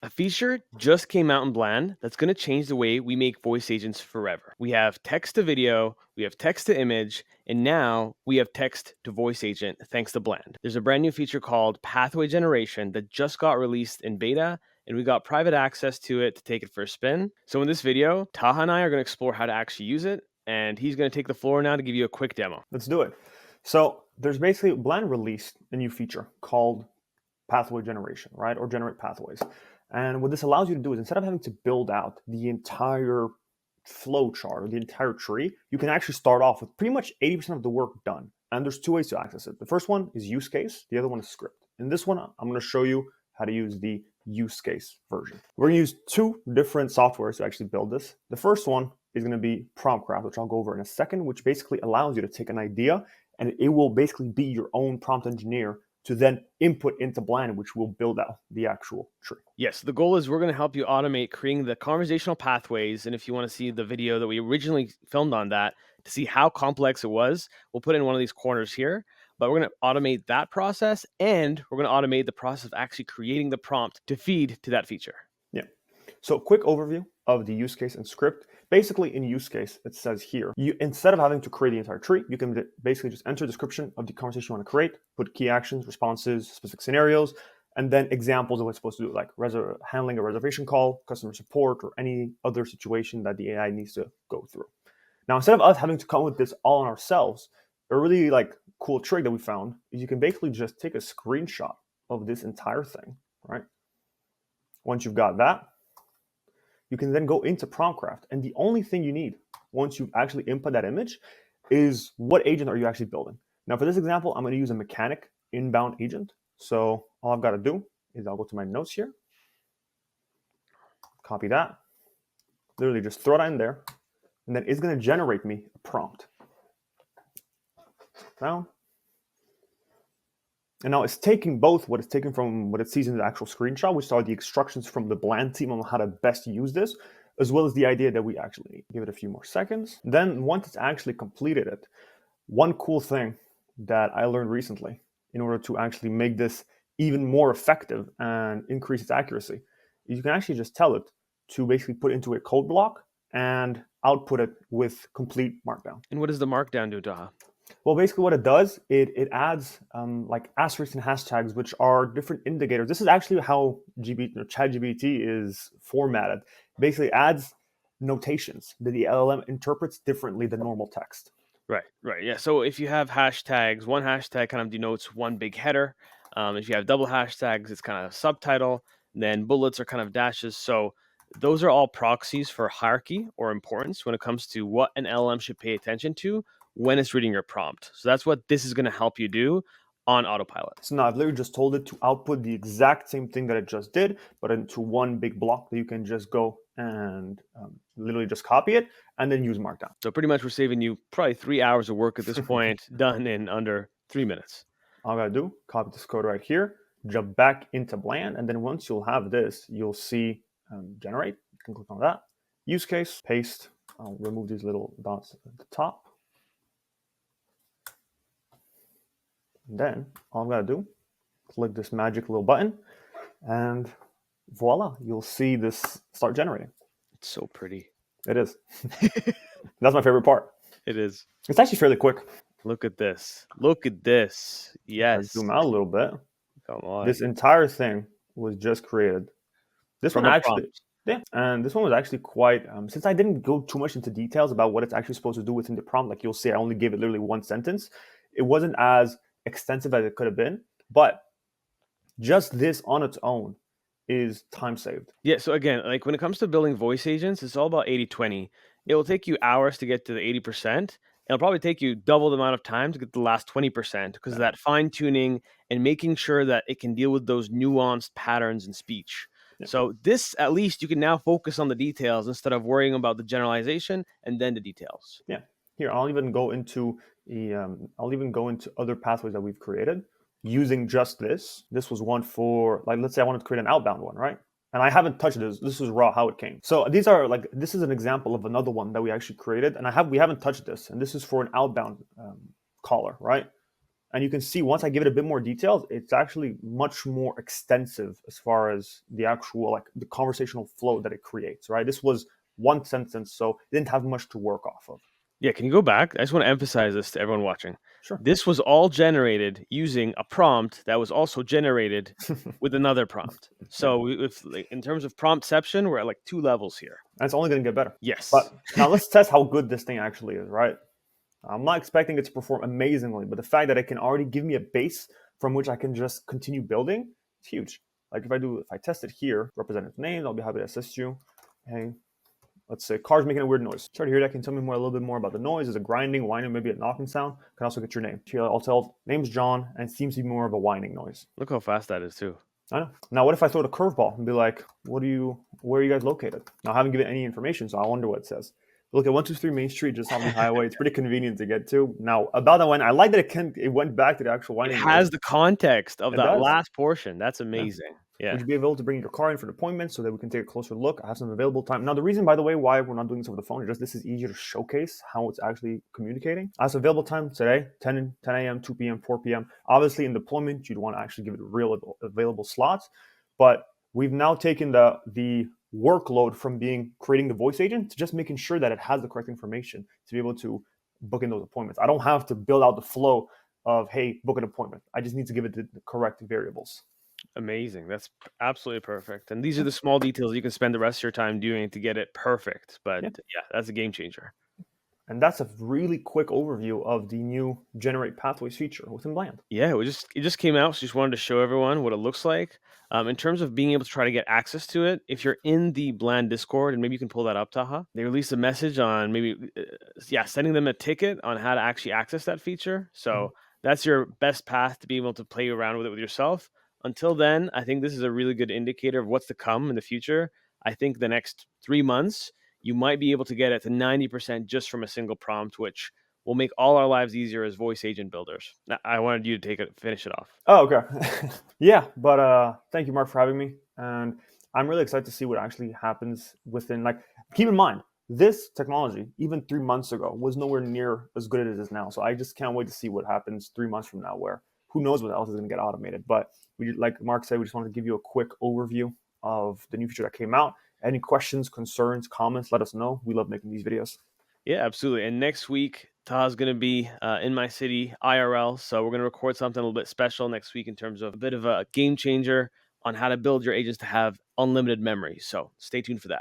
A feature just came out in Bland that's going to change the way we make voice agents forever. We have text to video, we have text to image, and now we have text to voice agent thanks to Bland. There's a brand new feature called pathway generation that just got released in beta, and we got private access to it to take it for a spin. So in this video, Taha and I are going to explore how to actually use it, and he's going to take the floor now to give you a quick demo. Let's do it. So there's basically, Bland released a new feature called pathway generation, right? Or generate pathways. And what this allows you to do is, instead of having to build out the entire flow chart or the entire tree, you can actually start off with pretty much 80% of the work done. And there's two ways to access it. The first one is use case. The other one is script. In this one, I'm going to show you how to use the use case version. We're going to use two different softwares to actually build this. The first one is going to be PromptCraft, which I'll go over in a second, which basically allows you to take an idea and it will basically be your own prompt engineer to then input into Bland, which will build out the actual tree. Yes, the goal is we're going to help you automate creating the conversational pathways. And if you want to see the video that we originally filmed on that to see how complex it was, we'll put it in one of these corners here. But we're going to automate that process, and we're going to automate the process of actually creating the prompt to feed to that feature. Yeah. So quick overview of the use case and script. Basically, in use case, it says here, instead of having to create the entire tree, you can basically just enter a description of the conversation you want to create, put key actions, responses, specific scenarios, and then examples of what it's supposed to do, like handling a reservation call, customer support, or any other situation that the AI needs to go through. Now, instead of us having to come with this all on ourselves, a really cool trick that we found is you can basically just take a screenshot of this entire thing, right? Once you've got that, you can then go into PromptCraft. And the only thing you need once you've actually input that image is what agent are you actually building. Now, for this example, I'm going to use a mechanic inbound agent. So all I've got to do is I'll go to my notes here, copy that, literally just throw that in there, and then it's going to generate me a prompt. Down. And now it's taking both what it's taken from what it sees in the actual screenshot, which are the instructions from the Bland team on how to best use this, as well as the idea that we actually need. Give it a few more seconds. Then once it's actually completed it, one cool thing that I learned recently in order to actually make this even more effective and increase its accuracy, is you can actually just tell it to basically put into a code block and output it with complete Markdown. And what does the Markdown do, Taha? Well, basically what it does, it adds asterisks and hashtags, which are different indicators. This is actually how ChatGPT is formatted. Basically adds notations that the LLM interprets differently than normal text. Right. Yeah. So if you have hashtags, one hashtag kind of denotes one big header. If you have double hashtags, it's kind of a subtitle. Then bullets are kind of dashes. So those are all proxies for hierarchy or importance when it comes to what an LLM should pay attention to when it's reading your prompt. So that's what this is going to help you do on autopilot. So now I've literally just told it to output the exact same thing that it just did, but into one big block that you can just go and literally just copy it and then use Markdown. So pretty much we're saving you probably 3 hours of work at this point, done in under 3 minutes. All I gotta do, copy this code right here, jump back into Bland, and then once you'll have this, you'll see generate. You can click on that. Use case, paste. I'll remove these little dots at the top. And then all I'm gonna do, click this magic little button, and voila, you'll see this start generating. It's so pretty. It is. That's my favorite part. It is. It's actually fairly quick. Look at this. Look at this. Yes. Zoom out a little bit. Come on. This entire thing was just created. This From one a actually, prompt. yeah, and this one was actually quite, since I didn't go too much into details about what it's actually supposed to do within the prompt, like you'll see, I only gave it literally one sentence. It wasn't as extensive as it could have been, but just this on its own is time saved. Yeah, so again, like when it comes to building voice agents, it's all about 80-20. It will take you hours to get to the 80%. It'll probably take you double the amount of time to get the last 20% because of that fine tuning and making sure that it can deal with those nuanced patterns in speech. Yeah. So this, at least you can now focus on the details instead of worrying about the generalization and then the details. Yeah. Here, I'll even go into other pathways that we've created using just this. This was one for, like, let's say I wanted to create an outbound one, right? And I haven't touched this. This is raw how it came. So these are this is an example of another one that we actually created, and we haven't touched this. And this is for an outbound caller, right? And you can see once I give it a bit more details, it's actually much more extensive as far as the actual, like the conversational flow that it creates, right? This was one sentence, so it didn't have much to work off of. Yeah, can you go back? I just want to emphasize this to everyone watching. Sure. This was all generated using a prompt that was also generated with another prompt. Yeah. So if like, in terms of promptception, we're at like 2 levels here. And it's only going to get better. Yes. But now let's test how good this thing actually is, right? I'm not expecting it to perform amazingly, but the fact that it can already give me a base from which I can just continue building, it's huge. Like if I test it here, representative names, I'll be happy to assist you. Hey, let's say car's making a weird noise. Sorry to hear that. Can you tell me a little bit more about the noise? Is it grinding, whining, maybe a knocking sound? Can also get your name. Here, I'll tell name's John, and it seems to be more of a whining noise. Look how fast that is too. I know. Now, what if I throw the curveball and be like, where are you guys located? Now, I haven't given any information, so I wonder what it says. Look at 123 Main Street, just off the highway. It's pretty convenient to get to. Now, about that one, I like that it went back to the actual It whining has noise. the context of It that does. last portion. That's Yeah. amazing. Yeah. Would you be able to bring your car in for an appointment so that we can take a closer look? I have some available time. Now, the reason, by the way, why we're not doing this over the phone is just this is easier to showcase how it's actually communicating. I have some available time today, 10 a.m., 2 p.m., 4 p.m. Obviously, in deployment, you'd want to actually give it real available slots. But we've now taken the workload from creating the voice agent to just making sure that it has the correct information to be able to book in those appointments. I don't have to build out the flow of, hey, book an appointment. I just need to give it the correct variables. Amazing. That's absolutely perfect. And these are the small details you can spend the rest of your time doing to get it perfect. But Yeah. yeah, that's a game changer. And that's a really quick overview of the new Generate Pathways feature within Bland. Yeah, it just came out, so just wanted to show everyone what it looks like. In terms of being able to try to get access to it, if you're in the Bland Discord, and maybe you can pull that up, Taha, they released a message on maybe, sending them a ticket on how to actually access that feature. So that's your best path to be able to play around with it with yourself. Until then, I think this is a really good indicator of what's to come in the future. I think the next 3 months, you might be able to get it to 90% just from a single prompt, which will make all our lives easier as voice agent builders. Now, I wanted you to finish it off. Oh, okay. Yeah, but thank you, Mark, for having me. And I'm really excited to see what actually happens within, like, keep in mind, this technology, even 3 months ago, was nowhere near as good as it is now. So I just can't wait to see what happens 3 months from now, where who knows what else is going to get automated. But like Mark said, we just wanted to give you a quick overview of the new feature that came out. Any questions, concerns, comments, let us know. We love making these videos. Yeah, absolutely. And next week, Taha's going to be in my city IRL. So we're going to record something a little bit special next week in terms of a bit of a game changer on how to build your agents to have unlimited memory. So stay tuned for that.